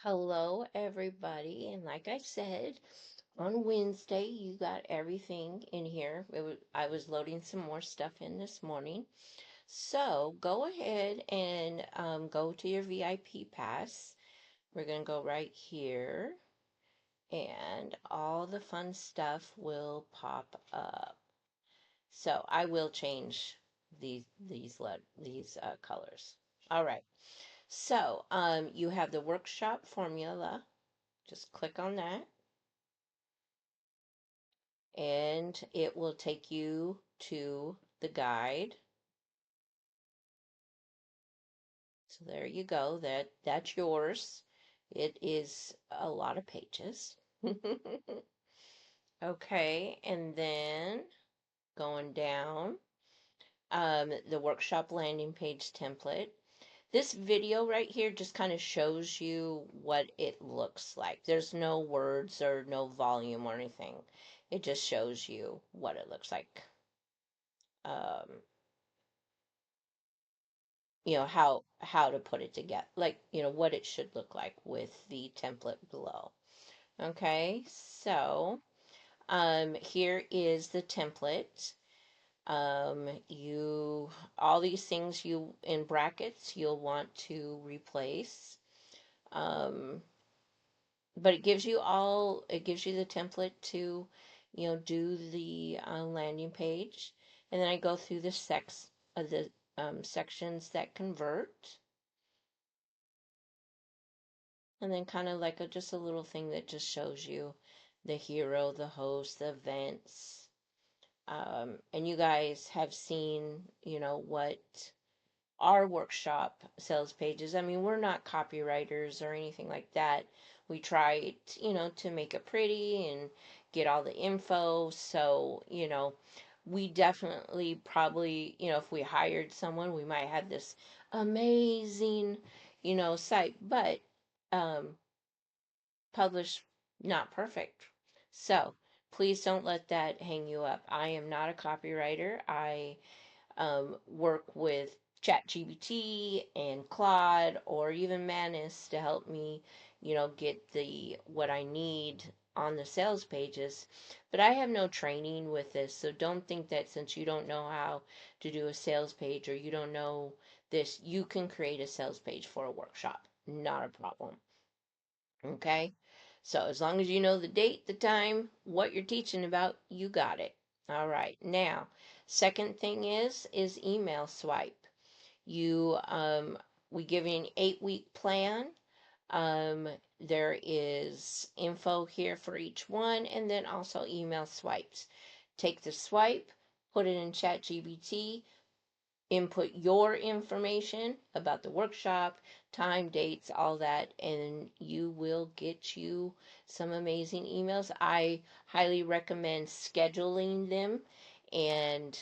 Hello, everybody. And like I said, on Wednesday, you got everything in here. I was loading some more stuff in this morning. So go ahead and go to your VIP pass. We're going to go right here, and all the fun stuff will pop up. So I will change these colors. All right. So you have the workshop formula. Just click on that and it will take you to the guide. So there you go. That's yours. It is a lot of pages. Okay, and then going down, the workshop landing page template. This video right here just kind of shows you what it looks like. There's no words or no volume or anything. It just shows you what it looks like. Um, how to put it together, like what it should look like with the template below. Okay, so here is the template. You all these things you in brackets you'll want to replace. um, but it gives you the template to do the landing page. And then I go through the sections that convert, and then kind of like just a little thing that just shows you the hero, the host, the events. And you guys have seen, what our workshop sales pages. I mean, we're not copywriters or anything like that. We try, to make it pretty and get all the info. So, we definitely probably, if we hired someone, we might have this amazing, site, but um, published, not perfect. So please don't let that hang you up. I am not a copywriter. I work with ChatGPT and Claude or even Manus to help me, get the what I need on the sales pages. But I have no training with this, so don't think that since you don't know how to do a sales page or you don't know this, you can create a sales page for a workshop. Not a problem. Okay? So as long as you know the date, the time, what you're teaching about, you got it. All right. Now, second thing is email swipe. You we give you an 8-week plan. There is info here for each one, and then also email swipes. Take the swipe, put it in ChatGPT, input your information about the workshop, time, dates, all that, and you will get you some amazing emails. I highly recommend scheduling them and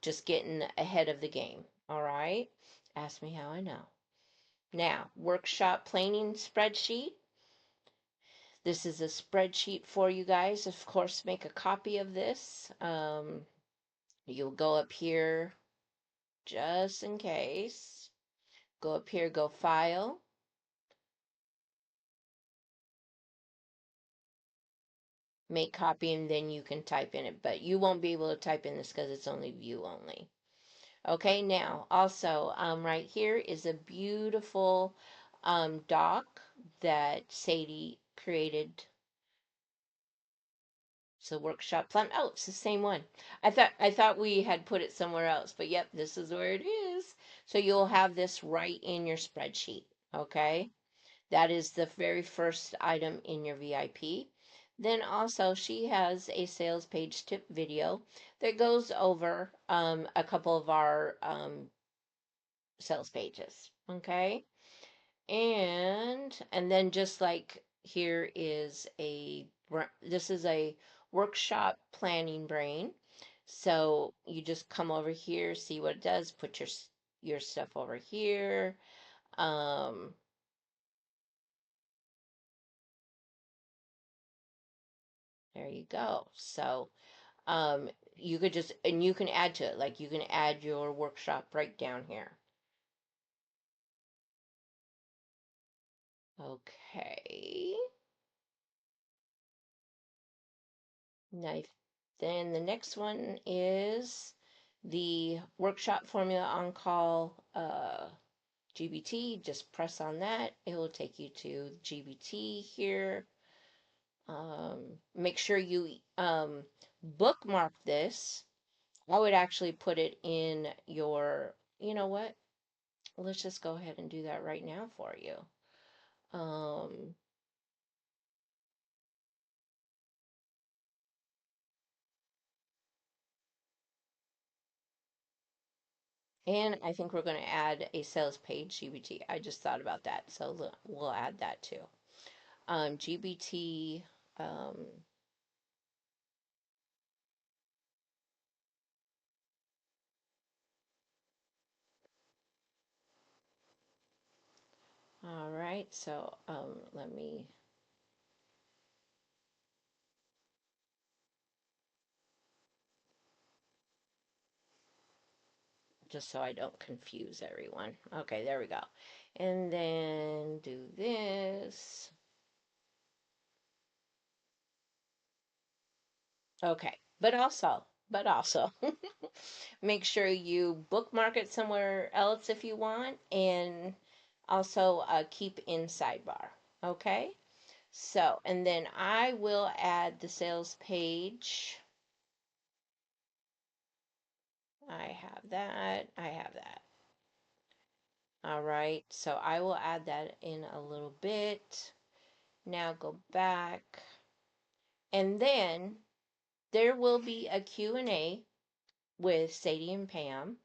just getting ahead of the game. All right? Ask me how I know. Now, workshop planning spreadsheet. This is a spreadsheet for you guys. Of course, make a copy of this. You'll go up here just in case. Go up here, go File, make copy, and then you can type in it. But you won't be able to type in this because it's only view only. Okay, now also right here is a beautiful doc that Sadie created. It's a workshop plan. Oh, it's the same one. I thought we had put it somewhere else, but yep, this is where it is. So you'll have this right in your spreadsheet. Okay. That is the very first item in your VIP. Then also she has a sales page tip video that goes over a couple of our sales pages. Okay. And then just like here is this is a workshop planning brain. So you just come over here, see what it does, put your stuff over here. Um, there you go. So you could just, and you can add to it, like you can add your workshop breakdown here. Okay. Now, then the next one is the workshop formula on call GBT. Just press on that. It will take you to GBT here. Make sure you bookmark this. I would actually put it in your, you know what? Let's just go ahead and do that right now for you. Um, and I think we're going to add a sales page GBT. I just thought about that, so we'll add that too. GBT. Um, all right, so let me. Just so I don't confuse everyone. Okay, there we go. And then do this. Okay, but also, make sure you bookmark it somewhere else if you want, and also keep in sidebar. Okay, so and then I will add the sales page. I have that. I have that. All right, so I will add that in a little bit. Now go back, and then there will be a Q&A with Sadie and Pam.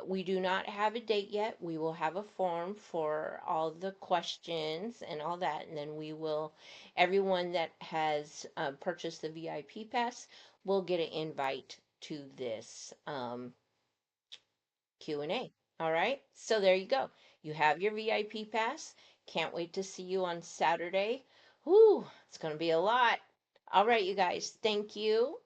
We do not have a date yet. We will have a form for all the questions and all that, and then everyone that has purchased the VIP pass will get an invite to this Q&A. All right, so there you go. You have your VIP pass. Can't wait to see you on Saturday. Whoo, it's going to be a lot. All right, you guys, thank you.